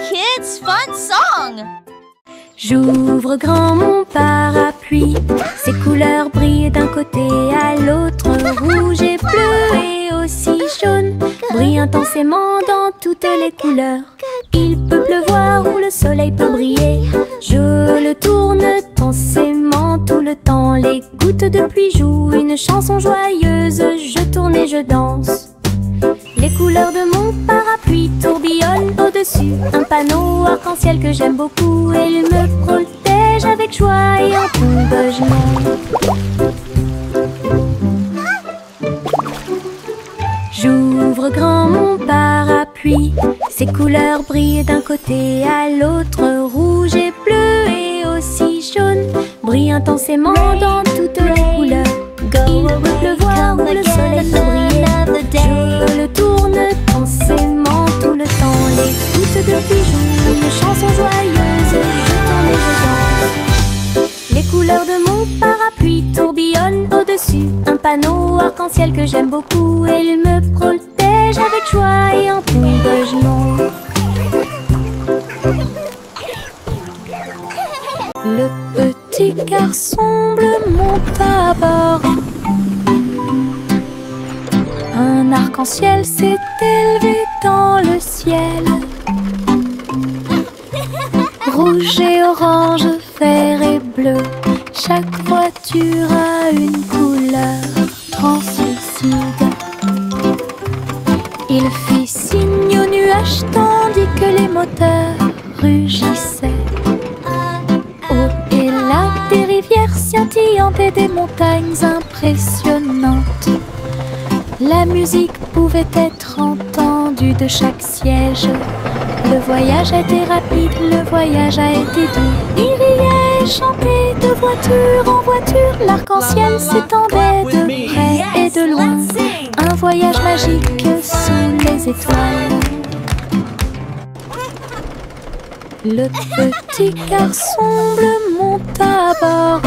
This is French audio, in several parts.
kids' fun song. J'ouvre grand mon parapluie, ses couleurs brillent d'un côté à l'autre, rouge et bleu et aussi jaune, brillent intensément dans toutes les couleurs. Il peut pleuvoir ou le soleil peut briller, je le tourne intensément tout le temps. Les gouttes de pluie jouent une chanson joyeuse, je tourne et je danse. Les couleurs de mon parapluie tourbillonnent au-dessus, un panneau arc-en-ciel que j'aime beaucoup. Il me protège avec joie et encouragement. J'ouvre grand mon parapluie, ses couleurs brillent d'un côté à l'autre, rouge et bleu et aussi jaune, brillent intensément dans toutes les couleurs. Il peut pleuvoir ou le soleil peut briller, je le tourne intensément tout le temps. Les gouttes de pluie jouent une chanson joyeuse, je tourne et je danse. Les couleurs de mon parapluie tourbillonnent au-dessus, un panneau arc-en-ciel que j'aime beaucoup. Il me protège avec joie et encouragement. Le petit garçon bleu monte à bord. Un arc-en-ciel s'est élevé dans le ciel. Rouge et orange, vert et bleu, chaque voiture a une couleur translucide. Il fit signe aux nuages tandis que les moteurs rugissaient. Au et là, des rivières scintillantes et des montagnes impressionnantes. La musique pouvait être entendue de chaque siège. Le voyage a été rapide, le voyage a été doux. Il riait et chantait de voiture en voiture. L'arc-en-ciel s'étendait de près et de loin. Un voyage magique sous les étoiles. Le petit garçon bleu monte à bord.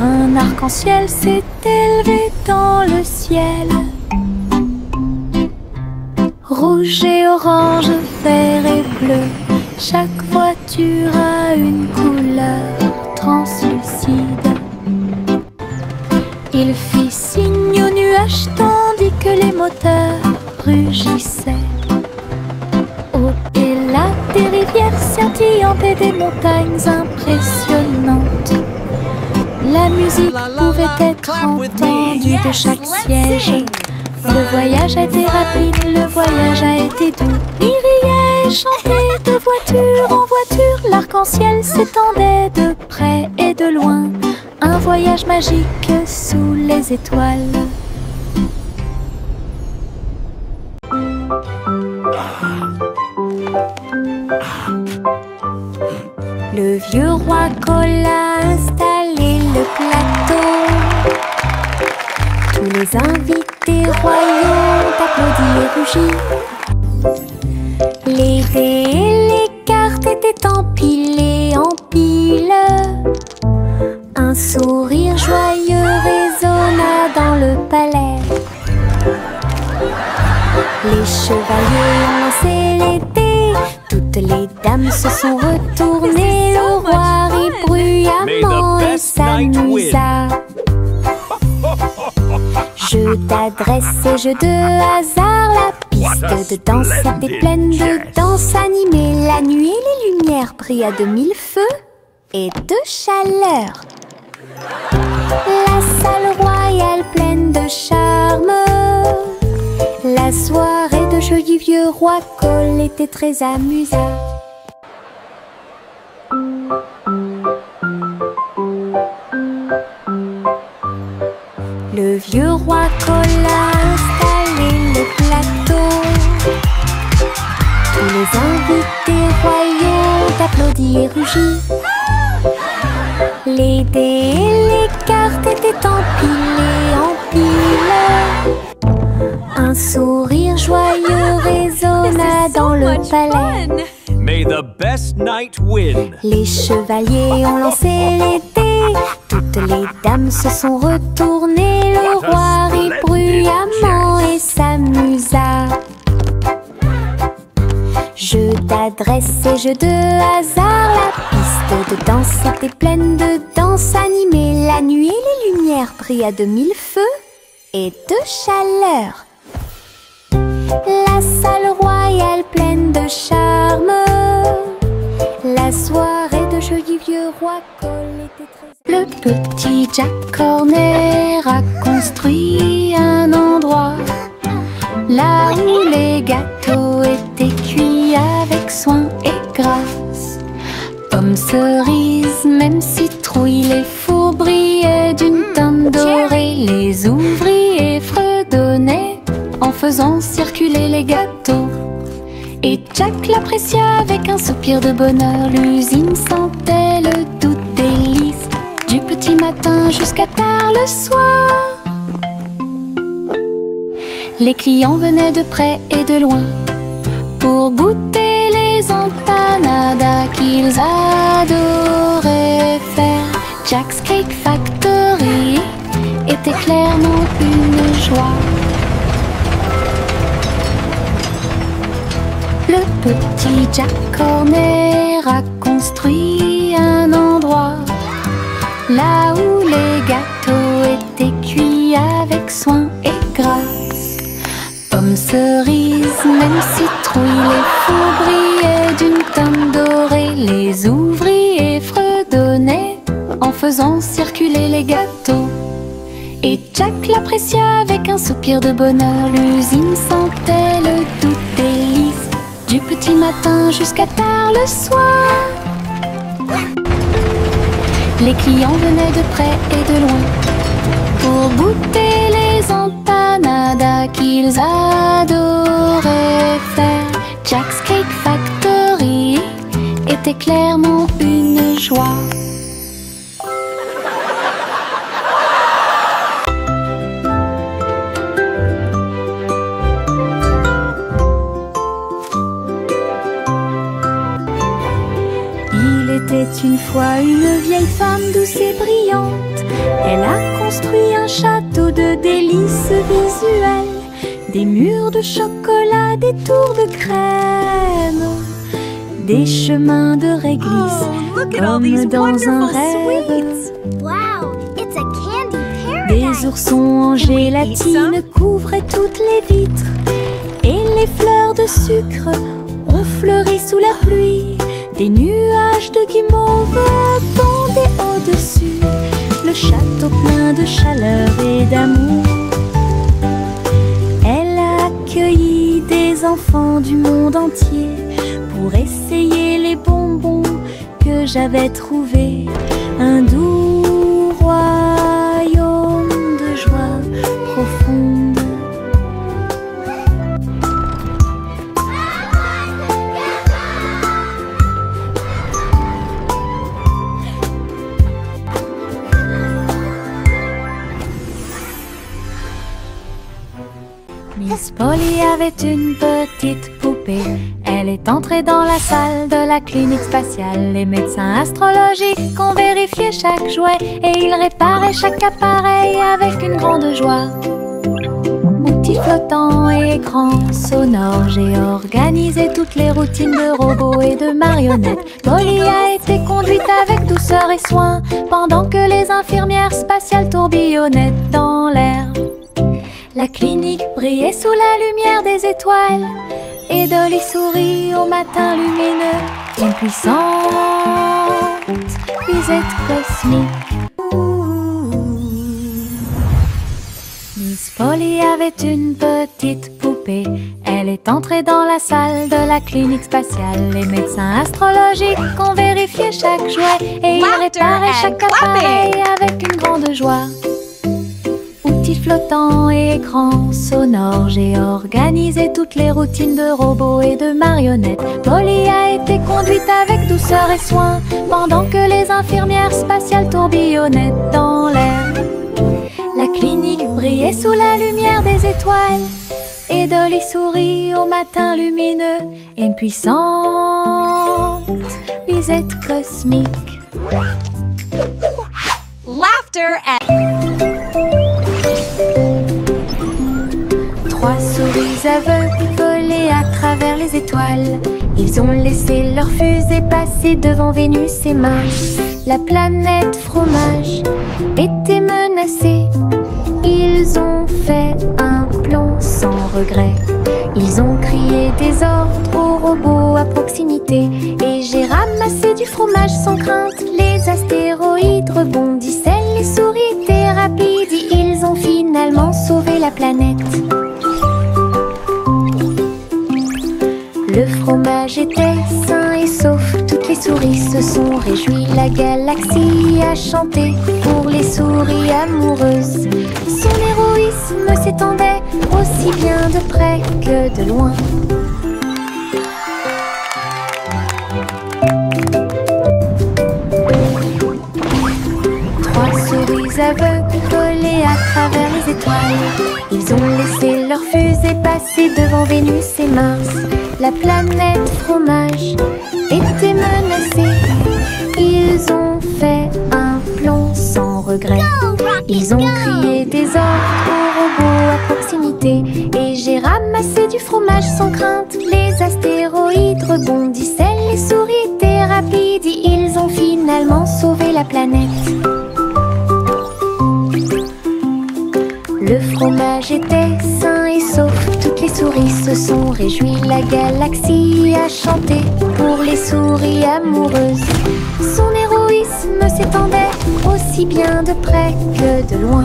Un arc-en-ciel s'est élevé dans le ciel. Rouge et orange, vert et bleu, chaque voiture a une couleur translucide. Il fit signe aux nuages tandis que les moteurs rugissaient. Au et là, des rivières scintillantes et des montagnes impressionnantes. La musique pouvait être entendue de chaque siège. Le voyage a été rapide, le voyage a été doux. Il riait et chantait de voiture en voiture. L'arc-en-ciel s'étendait de près et de loin. Un voyage magique sous les étoiles. Le vieux roi Cole a installé le plateau. Tous les invités royaux ont applaudi et rugi. Les dés et les cartes étaient empilés en piles. Un sourire joyeux résonna dans le palais. Les chevaliers ont lancé les dés. Toutes les dames se sont retournées. Le roi rit bruyamment et s'amusa. Jeu d'adresse et jeu de hasard, la piste de danse était pleine de danse animée. La nuit et les lumières brillaient de mille feux et de chaleur. La salle royale pleine de charme. La soirée de jeu du vieux roi Cole était très amusante. Le vieux roi Cole a installé le plateau. Tous les invités royaux ont applaudi et rugi. Les dés et les cartes étaient empilés en piles. Un sourire joyeux résonna dans le palais. May the best knight win. Les chevaliers ont lancé les dés. Toutes les dames se sont retournées. Le roi rit bruyamment et s'amusa. dressé jeu de hasard. La piste de danse était pleine de danse animée. La nuit, les lumières brillent à de mille feux et de chaleur. La salle royale pleine de charme. La soirée de joli vieux roi Cole était très... Le petit Jack Horner a construit un endroit là où les gâteaux étaient cuits avec soin et grâce. Pommes, cerises, même citrouilles, les fours brillaient d'une teinte dorée. Les ouvriers fredonnaient en faisant circuler les gâteaux. Et Jack l'apprécia avec un soupir de bonheur. L'usine sentait le doux délice du petit matin jusqu'à tard le soir. Les clients venaient de près et de loin pour goûter les empanadas qu'ils adoraient faire. Jack's Cake Factory était clairement une joie. Le petit Jack Horner a construit un endroit là où les gâteaux étaient cuits avec soin et grâce. Pommes, cerises, même citrouilles, les fours brillaient d'une teinte dorée. Les ouvriers fredonnaient en faisant circuler les gâteaux. Et Jack l'apprécia avec un soupir de bonheur. L'usine sentait le doux délice du petit matin jusqu'à tard le soir. Les clients venaient de près et de loin pour goûter les empanadas qu'ils adoraient faire. Jack's Cake Factory était clairement une joie. C'était une fois une vieille femme douce et brillante. Elle a construit un château de délices visuelles, des murs de chocolat, des tours de crème, des chemins de réglisse comme dans un rêve. Des oursons en gélatine couvraient toutes les vitres, et les fleurs de sucre ont fleuri sous la pluie. Des nuages de guimauve tombaient au-dessus, le château plein de chaleur et d'amour. Elle a accueilli des enfants du monde entier pour essayer les bonbons que j'avais trouvés. Un doux royaume de joie profonde. Miss Polly avait une petite poupée. Elle est entrée dans la salle de la clinique spatiale. Les médecins astrologiques ont vérifié chaque jouet et ils réparaient chaque appareil avec une grande joie. Outils flottants et écrans sonores, j'ai organisé toutes les routines de robots et de marionnettes. Polly a été conduite avec douceur et soin pendant que les infirmières spatiales tourbillonnaient dans l'air. La clinique brillait sous la lumière des étoiles et Dolly sourit au matin lumineux. Une puissante visite cosmique. Miss Polly avait une petite poupée. Elle est entrée dans la salle de la clinique spatiale. Les médecins astrologiques ont vérifié chaque jouet et ils réparaient chaque appareil avec une grande joie. Outils flottants et écrans sonores, j'ai organisé toutes les routines de robots et de marionnettes. Polly a été conduite avec douceur et soin pendant que les infirmières spatiales tourbillonnaient dans l'air. La clinique brillait sous la lumière des étoiles et Dolly sourit au matin lumineux. Une puissante visite cosmique. Laughter at... Trois souris aveugles voler à travers les étoiles. Ils ont laissé leur fusée passer devant Vénus et Mars. La planète fromage était menacée. Ils ont fait un plan sans regret. Ils ont crié des ordres aux robots à proximité. Et j'ai ramassé du fromage sans crainte. Les astéroïdes rebondissaient, les souris étaient rapides. Ils ont finalement sauvé la planète. Le fromage était sain et sauf. Toutes les souris se sont réjouies. La galaxie a chanté pour les souris amoureuses. Son héroïsme s'étendait aussi bien de près que de loin. Trois souris aveugles volaient à travers les étoiles. Ils ont laissé leur fusée passer devant Vénus et Mars. La planète fromage était menacée. Ils ont fait un plan sans regret. Ils ont crié des ordres aux robots à proximité. Et j'ai ramassé du fromage sans crainte. Les astéroïdes rebondissaient, les souris étaient rapides. Ils ont finalement sauvé la planète. Le fromage était sain et sauf. Toutes les souris se sont réjouies. La galaxie a chanté pour les souris amoureuses. Son héroïsme s'étendait aussi bien de près que de loin.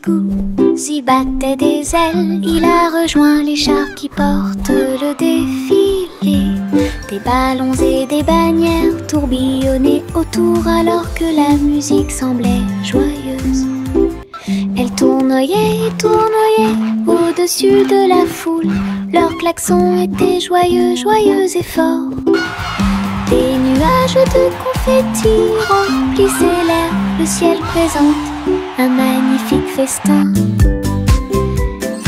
Gousi battait des ailes. Il a rejoint les chars qui portent le défilé. Des ballons et des bannières tourbillonnaient autour alors que la musique semblait joyeuse. Elle tournoyait et tournoyait au-dessus de la foule. Leurs klaxons étaient joyeux, joyeux et forts. Des nuages de confettis remplissaient l'air. Le ciel présente un magnifique festin.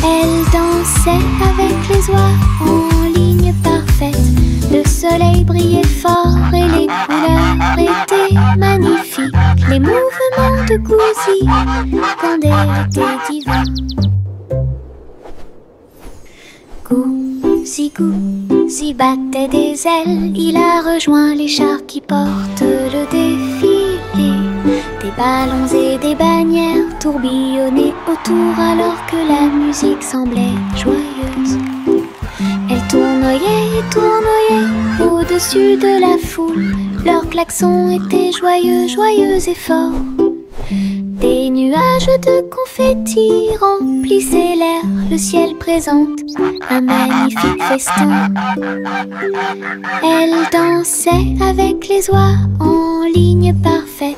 Elle dansait avec les oies en ligne parfaite. Le soleil brillait fort et les couleurs étaient magnifiques. Les mouvements de Gousi quand elle était divin. Gousi battait des ailes. Il a rejoint les chars qui portent le défilé. Des ballons et des bannières tourbillonnaient autour alors que la musique semblait joyeuse. Elle tournoyait et tournoyait au-dessus de la foule. Leurs klaxons étaient joyeux, joyeux et forts. Des nuages de confettis remplissaient l'air. Le ciel présente un magnifique festin. Elle dansait avec les oies en ligne parfaite.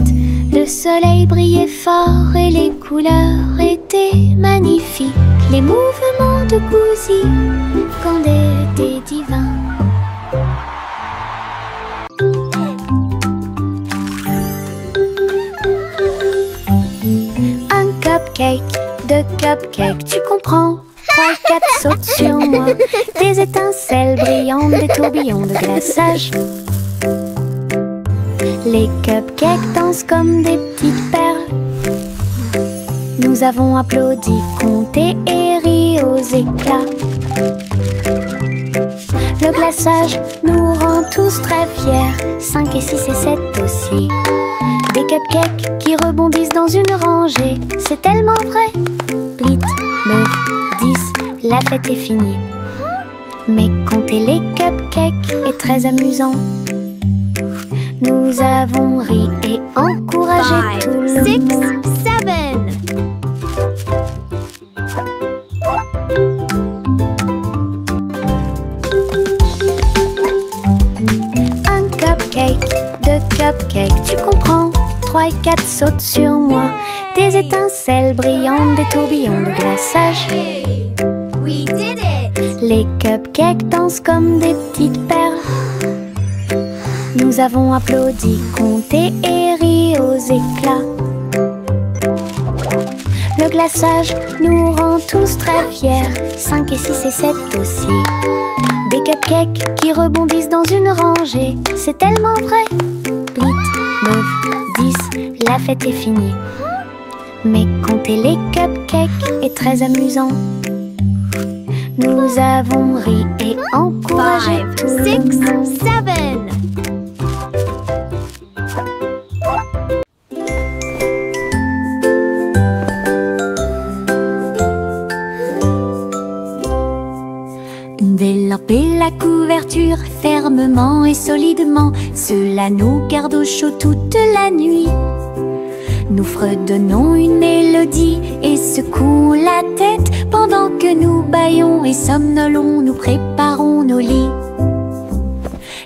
Le soleil brillait fort et les couleurs étaient magnifiques. Les mouvements de Gousi quand elle était divin. Un cupcake, deux cupcakes, tu comprends? 3, 4 sautent sur moi. Des étincelles brillantes, des tourbillons de glaçage. Les cupcakes dansent comme des petites perles. Nous avons applaudi, compté et ri aux éclats. Le glaçage nous rend tous très fiers. 5 et 6 et 7 aussi. Des cupcakes qui rebondissent dans une rangée. C'est tellement vrai. 8, 9, 10, la fête est finie. Mais compter les cupcakes est très amusant. Nous avons ri et encouragé tout le 6, monde. 7. Un cupcake, deux cupcakes, tu comprends? 3 et 4 sautent sur moi. Des étincelles brillantes, des tourbillons de glaçage. Hey, we did it! Les cupcakes dansent comme des petites perles. Nous avons applaudi, compté et ri aux éclats. Le glaçage nous rend tous très fiers. 5 et 6 et 7 aussi. Des cupcakes qui rebondissent dans une rangée. C'est tellement vrai. 8, 9, 10, la fête est finie. Mais compter les cupcakes est très amusant. Nous avons ri et encouragé tout le 6, monde. 7. Délamper la couverture fermement et solidement, cela nous garde au chaud toute la nuit. Nous fredonnons une mélodie et secouons la tête pendant que nous bâillons et somnolons, nous préparons nos lits.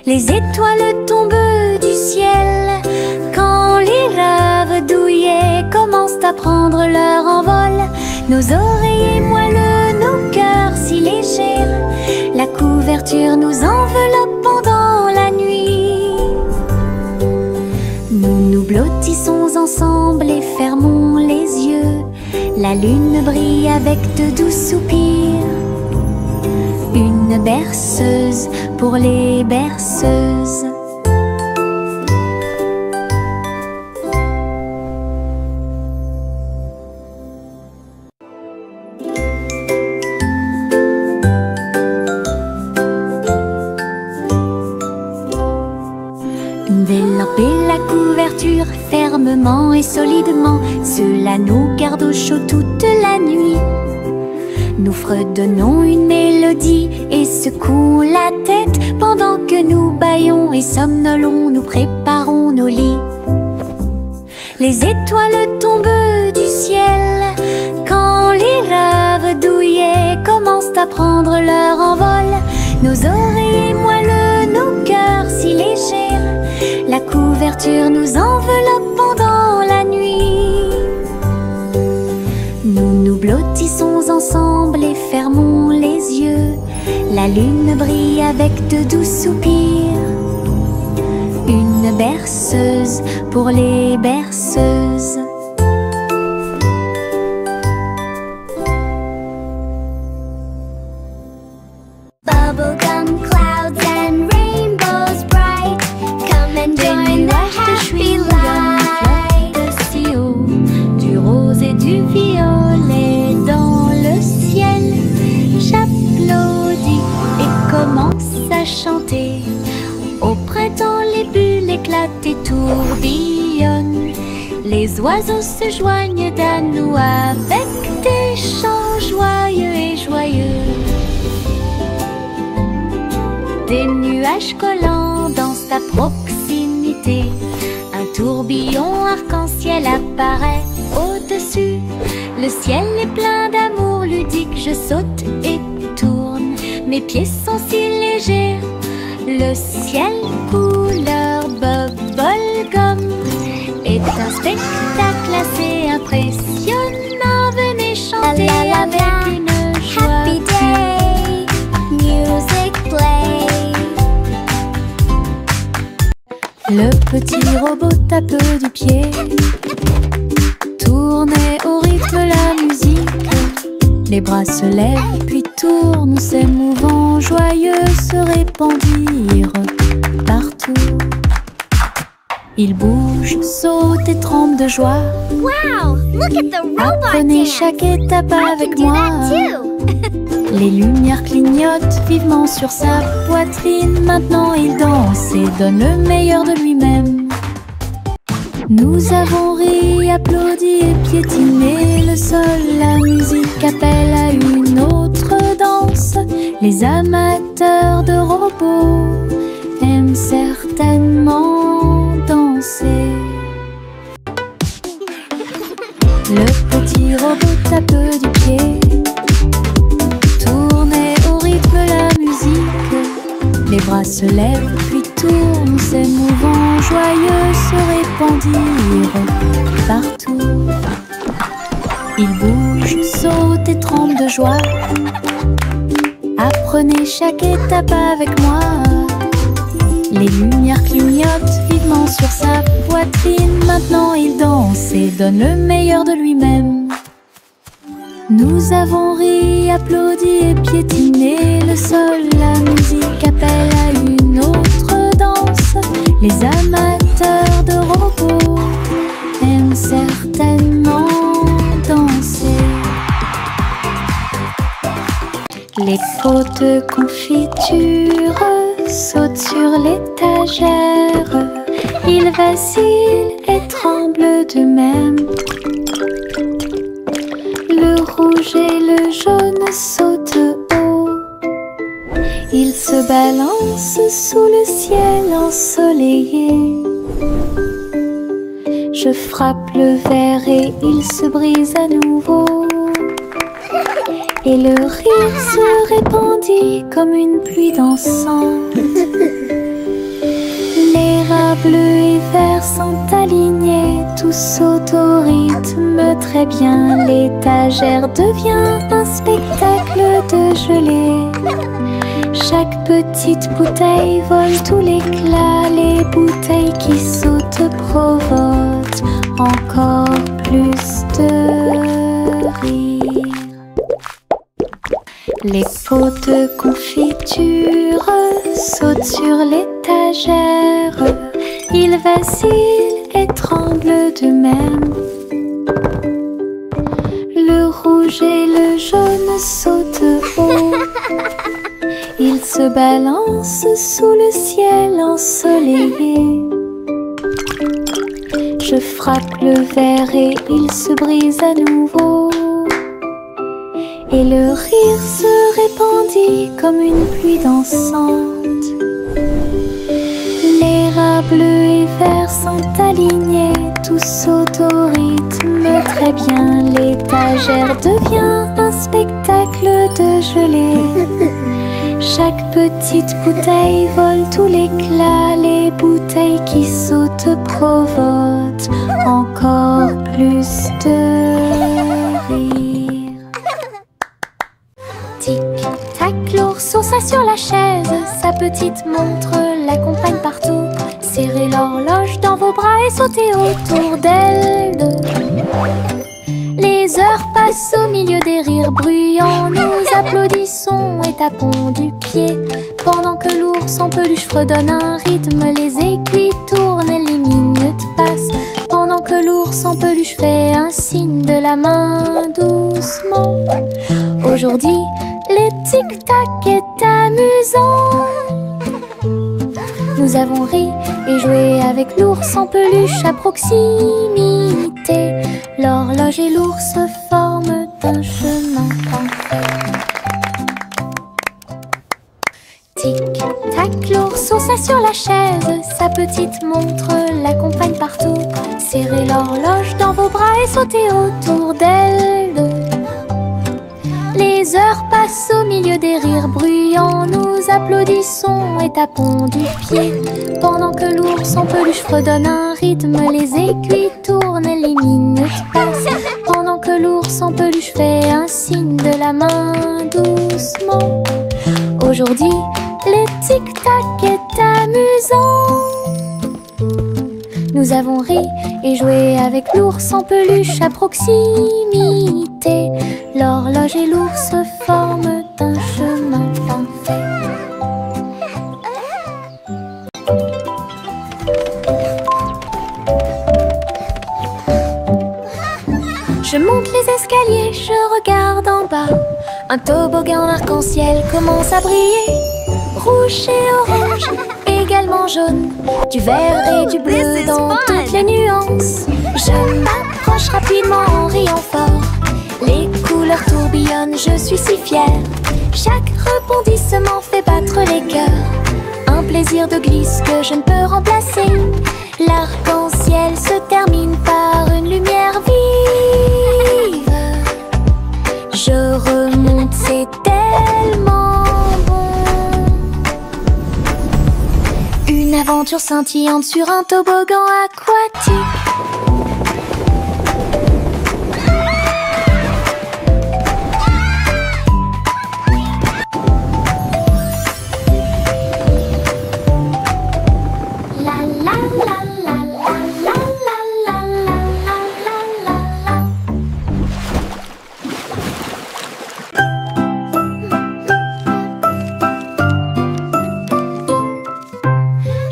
Les étoiles tombent du ciel quand les rêves douillets commencent à prendre leur envol. Nos oreillers moelleux, nos cœurs si légers, la couverture nous enveloppe pendant la nuit. Nous nous blottissons ensemble et fermons les yeux. La lune brille avec de doux soupirs. Une berceuse pour les berceuses. Délamper la couverture fermement et solidement, cela nous garde au chaud toute la nuit. Nous fredonnons une mélodie et secouons la tête pendant que nous bâillons et somnolons, nous préparons nos lits. Les étoiles tombent du ciel quand les rêves douillets commencent à prendre leur envol. Nos oreillers moelleux, nos cœurs si légers, la couverture nous enveloppe pendant la nuit. Nous nous blottissons ensemble et fermons les yeux. La lune brille avec de doux soupirs. Une berceuse pour les berceuses. Bubblegum clouds and rainbows bright. Come and join the happy light. De si haut, du rose et du violet dans le ciel. J'applaudis et commence à chanter. Au printemps, les bulles éclatent et tourbillonnent. Les oiseaux se joignent à nous avec des chants joyeux et joyeux. Des nuages collants dans sa proximité. Un tourbillon arc-en-ciel apparaît au-dessus. Le ciel est plein d'amour ludique. Je saute et tourne. Mes pieds sont si légers. Le ciel couleur bubblegum est un spectacle assez impressionnant. Venez chanter avec une joie. Happy day, music play. Le petit robot tape du pied, tournez au rythme la musique. Les bras se lèvent puis tournent, s'émouvant, joyeux se répandirent partout. Ils bougent, sautent et tremblent de joie. Wow, look at the robot Apprenez dance. chaque étape I avec can do moi. that too. Les lumières clignotent vivement sur sa poitrine. Maintenant il danse et donne le meilleur de lui-même. Nous avons ri, applaudi et piétiné le sol. La musique appelle à une autre danse. Les amateurs de robots aiment certainement danser. Le petit robot tape du pied, tournez au rythme la musique. Les bras se lèvent puis tournent, s'émouvant, joyeux se répandirent partout. Ils bougent, sautent et tremblent de joie. Apprenez chaque étape avec moi. Les lumières clignotent vivement sur sa poitrine. Maintenant il danse et donne le meilleur de lui-même. Nous avons ri, applaudi et piétiné le sol. La musique appelle à une autre danse. Les amateurs de robots aiment certainement Les pots de confiture sautent sur l'étagère. Ils vacillent et tremblent d'eux-mêmes. Le rouge et le jaune sautent haut. Ils se balancent sous le ciel ensoleillé. Je frappe le verre et il se brise à nouveau. Et le rire se répandit comme une pluie dansante. Les rats bleus et verts sont alignés, tous sautent au rythme très bien. L'étagère devient un spectacle de gelée. Chaque petite bouteille vole tout l'éclat. Les bouteilles qui sautent provoquent encore plus de rire. Les pots de confiture sautent sur l'étagère. Ils vacillent et tremblent d'eux-mêmes. Le rouge et le jaune sautent haut. Ils se balancent sous le ciel ensoleillé. Je frappe le verre et il se brise à nouveau. Et le rire se répandit comme une pluie dansante. Les rats bleus et verts sont alignés, tous sautent au rythme très bien. L'étagère devient un spectacle de gelée. Chaque petite bouteille vole tout l'éclat. Les bouteilles qui sautent provoquent encore plus de rire. Tic-tac, l'ours s'assit sur la chaise. Sa petite montre l'accompagne partout. Serrez l'horloge dans vos bras et sautez autour d'elle. Les heures passent au milieu des rires bruyants. Nous applaudissons et tapons du pied. Pendant que l'ours en peluche fredonne un rythme, les aiguilles tournent et les minutes passent. Pendant que l'ours en peluche fait un signe de la main doucement. Aujourd'hui, le tic-tac est amusant. Nous avons ri et joué avec l'ours en peluche à proximité. L'horloge et l'ours forment un chemin parfait. Tic-tac, l'ours s'assit sur la chaise. Sa petite montre l'accompagne partout. Serrez l'horloge dans vos bras et sautez autour d'elle. Les heures passent au milieu des rires bruyants. Nous applaudissons et tapons du pied. Pendant que l'ours en peluche fredonne un rythme, les aiguilles tournent et les minutes passent. Pendant que l'ours en peluche fait un signe de la main doucement. Aujourd'hui, le tic-tac est amusant. Nous avons ri et joué avec l'ours en peluche à proximité. L'horloge et l'ours forment un chemin parfait. Je monte les escaliers, je regarde en bas. Un toboggan arc-en-ciel commence à briller. Rouge et orange, également jaune. Du vert et du bleu dans toutes les nuances. Je m'approche rapidement en riant fort. Les couleurs tourbillonnent, je suis si fière. Chaque rebondissement fait battre les cœurs. Un plaisir de glisse que je ne peux remplacer. L'arc-en-ciel se termine par une lumière vive. Je remonte, c'est tellement bon. Une aventure scintillante sur un toboggan aquatique.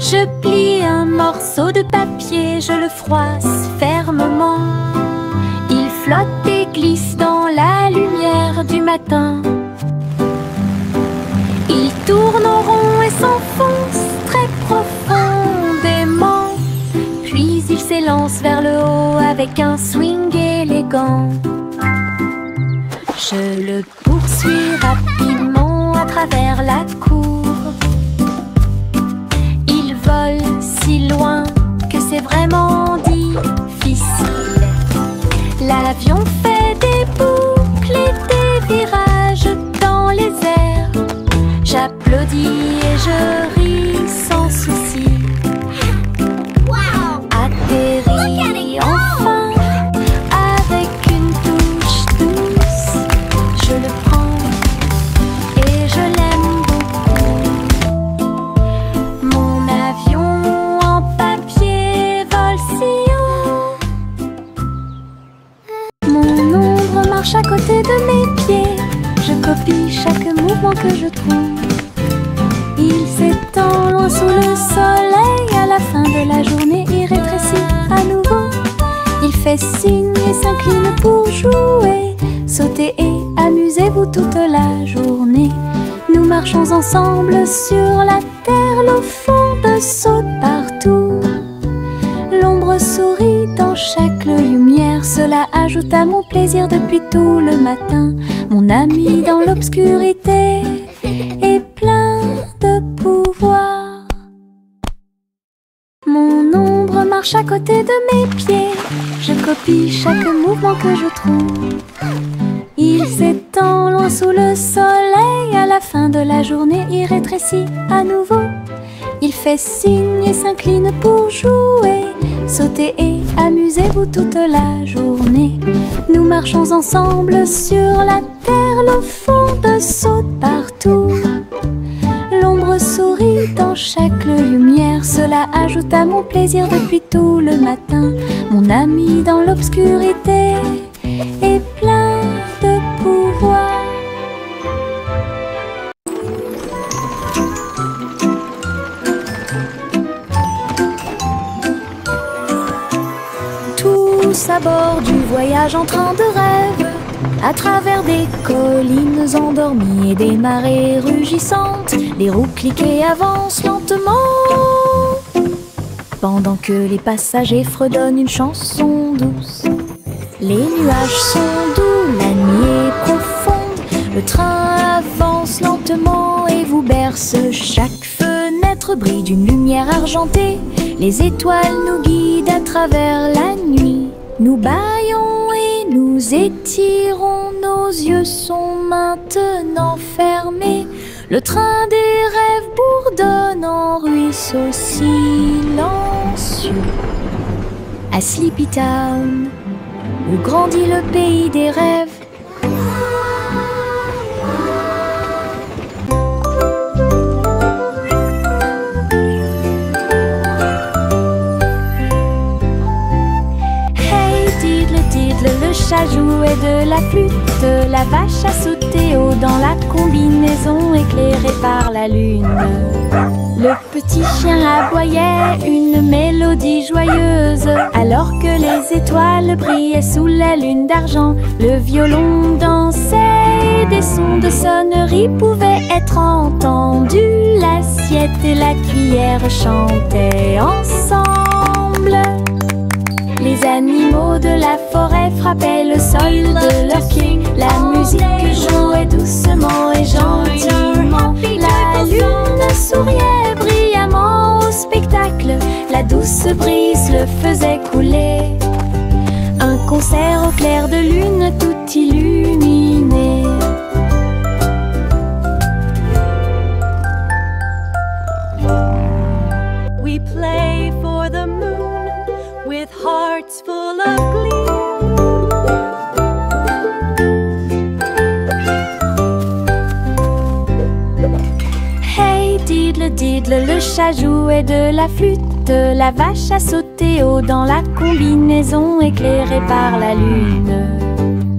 Je plie un morceau de papier, je le froisse fermement. Il flotte et glisse dans la lumière du matin. tourne en rond et s'enfonce très profondément. Puis il s'élance vers le haut avec un swing élégant. Je le poursuis rapidement à travers la cour. Il vole si loin que c'est vraiment difficile. L'avion fait des boucles et des virages dans les airs. J'applaudis et je ris sans souci. Atterri enfin avec une touche douce. Je le prends et je l'aime beaucoup. Mon avion en papier vole si haut. Mon ombre marche à côté de mes pieds. Je copie chaque mouvement que je trouve. Il s'étend loin sous le soleil. À la fin de la journée, il rétrécit à nouveau. Il fait signe et s'incline pour jouer. Sautez et amusez-vous toute la journée. Nous marchons ensemble sur la terre. L'eau fonde saute partout. L'ombre sourit dans chaque lumière. Cela ajoute à mon plaisir depuis tout le matin. Mon ami dans l'obscurité est plein de pouvoir. Mon ombre marche à côté de mes pieds. Je copie chaque mouvement que je trouve. Il s'étend loin sous le soleil. À la fin de la journée, il rétrécit à nouveau. Il fait signe et s'incline pour jouer. Sautez et amusez-vous toute la journée. Nous marchons ensemble sur la terre. L'eau fonde saute partout. L'ombre sourit dans chaque lumière. Cela ajoute à mon plaisir depuis tout le matin. Mon ami dans l'obscurité est plein de pouvoir. Tous à bord du voyage en train de rêve, à travers des collines endormies et des marées rugissantes, les roues cliquent et avancent lentement, pendant que les passagers fredonnent une chanson douce. Les nuages sont doux, la nuit est profonde, le train avance lentement et vous berce. Chaque fenêtre brille d'une lumière argentée, les étoiles nous guident à travers la nuit. Nous bâillons et nous étirons, nos yeux sont maintenant fermés. Le train des rêves bourdonne en ruisseau silencieux. À Sleepy Town, où grandit le pays des rêves. Le chat jouait de la flûte, la vache a sauté haut dans la combinaison éclairée par la lune. Le petit chien aboyait une mélodie joyeuse, alors que les étoiles brillaient sous la lune d'argent. Le violon dansait, des sons de sonnerie pouvaient être entendus. L'assiette et la cuillère chantaient ensemble. Les animaux de la forêt frappaient le sol de leurs pieds. La musique jouait doucement et gentiment. La lune souriait brillamment au spectacle. La douce brise le faisait couler. Un concert au clair de lune tout illuminé. We play for the moon with hearts full of glee. Hey diddle diddle, le chat jouait de la flûte. La vache a sauté haut dans la combinaison éclairée par la lune.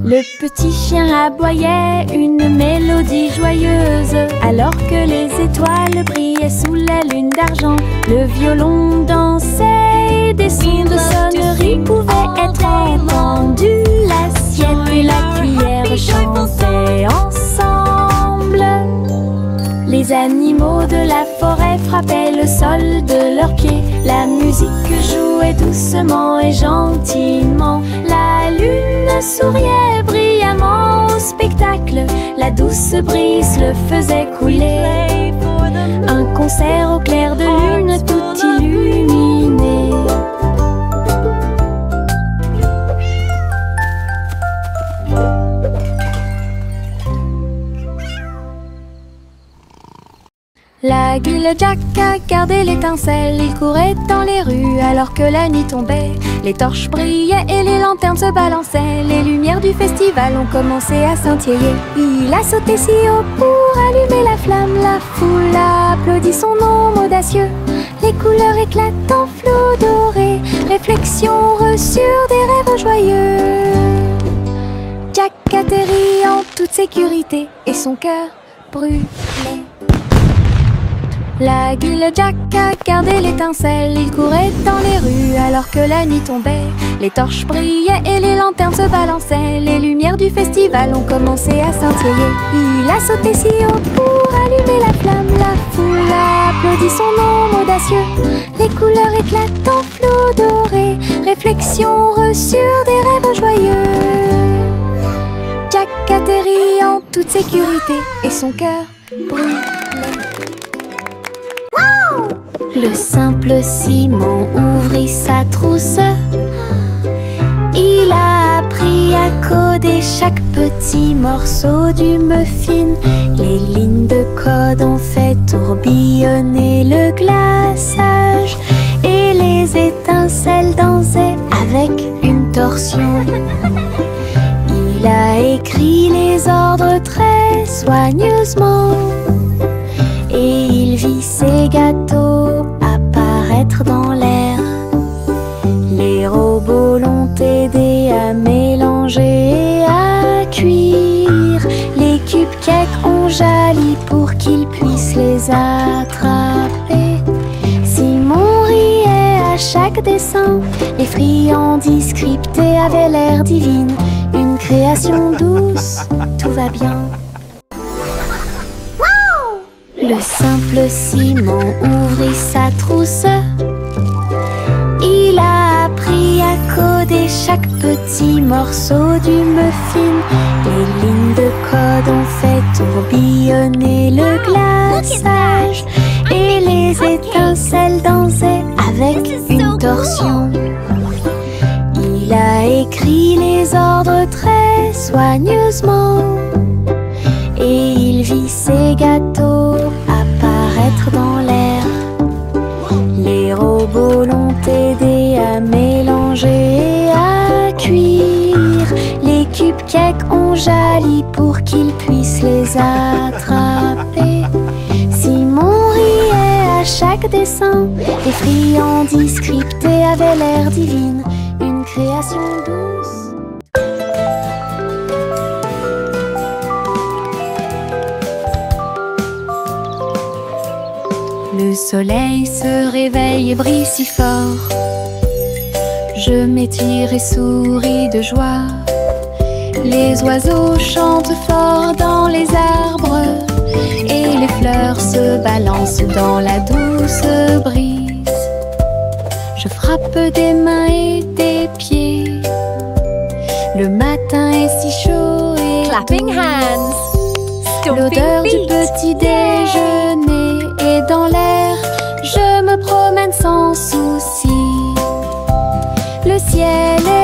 Le petit chien aboyait une mélodie joyeuse, alors que les étoiles brillaient sous la lune d'argent. Le violon dansait, des sons de sonnerie pouvaient être entendus. L'assiette et la cuillère chantaient ensemble. Les animaux oiseaux de la forêt frappaient le sol de leurs pieds. La musique jouait doucement et gentiment. La lune souriait brillamment au spectacle. La douce brise le faisait couler. Un concert au clair de lune tout illuminé. La guille Jack a gardé l'étincelle. Il courait dans les rues alors que la nuit tombait. Les torches brillaient et les lanternes se balançaient. Les lumières du festival ont commencé à scintiller. Il a sauté si haut pour allumer la flamme. La foule a applaudi son nom audacieux. Les couleurs éclatent en flot doré. Réflexion reçue des rêves joyeux. Jack atterrit en toute sécurité et son cœur brûlait. La guille Jack a gardé l'étincelle. Il courait dans les rues alors que la nuit tombait. Les torches brillaient et les lanternes se balançaient. Les lumières du festival ont commencé à scintiller. Il a sauté si haut pour allumer la flamme. La foule a applaudi son nom audacieux. Les couleurs éclatent en flot doré. Réflexion reçue des rêves joyeux. Jack atterrit en toute sécurité et son cœur brûlait. Le simple Simon ouvrit sa trousse. Il a appris à coder chaque petit morceau du muffin. Les lignes de code ont fait tourbillonner le glaçage et les étincelles dansaient avec une torsion. Il a écrit les ordres très soigneusement et il vit ses gâteaux apparaître dans l'air. Les robots l'ont aidé à mélanger et à cuire. Les cupcakes ont jali pour qu'ils puissent les attraper. Simon riait à chaque dessin. Les friandises scriptées avaient l'air divines. Une création douce, tout va bien. Le simple Simon ouvrit sa trousse. Il a appris à coder chaque petit morceau du muffin. Les lignes de code ont fait tourbillonner le glaçage et les étincelles dansaient avec une torsion. Il a écrit les ordres très soigneusement et il vit ses gâteaux apparaître dans l'air. Les robots l'ont aidé à mélanger et à cuire. Les cupcakes ont jali pour qu'ils puissent les attraper. Simon riait à chaque dessin. Les friandises scriptées avaient l'air divines. Une création douce. Le soleil se réveille et brille si fort. Je m'étire et souris de joie. Les oiseaux chantent fort dans les arbres et les fleurs se balancent dans la douce brise. Je frappe des mains et des pieds. Le matin est si chaud et Clapping hands. l'odeur du petit déjeuner est dans l'air. Je me promène sans souci. Le ciel est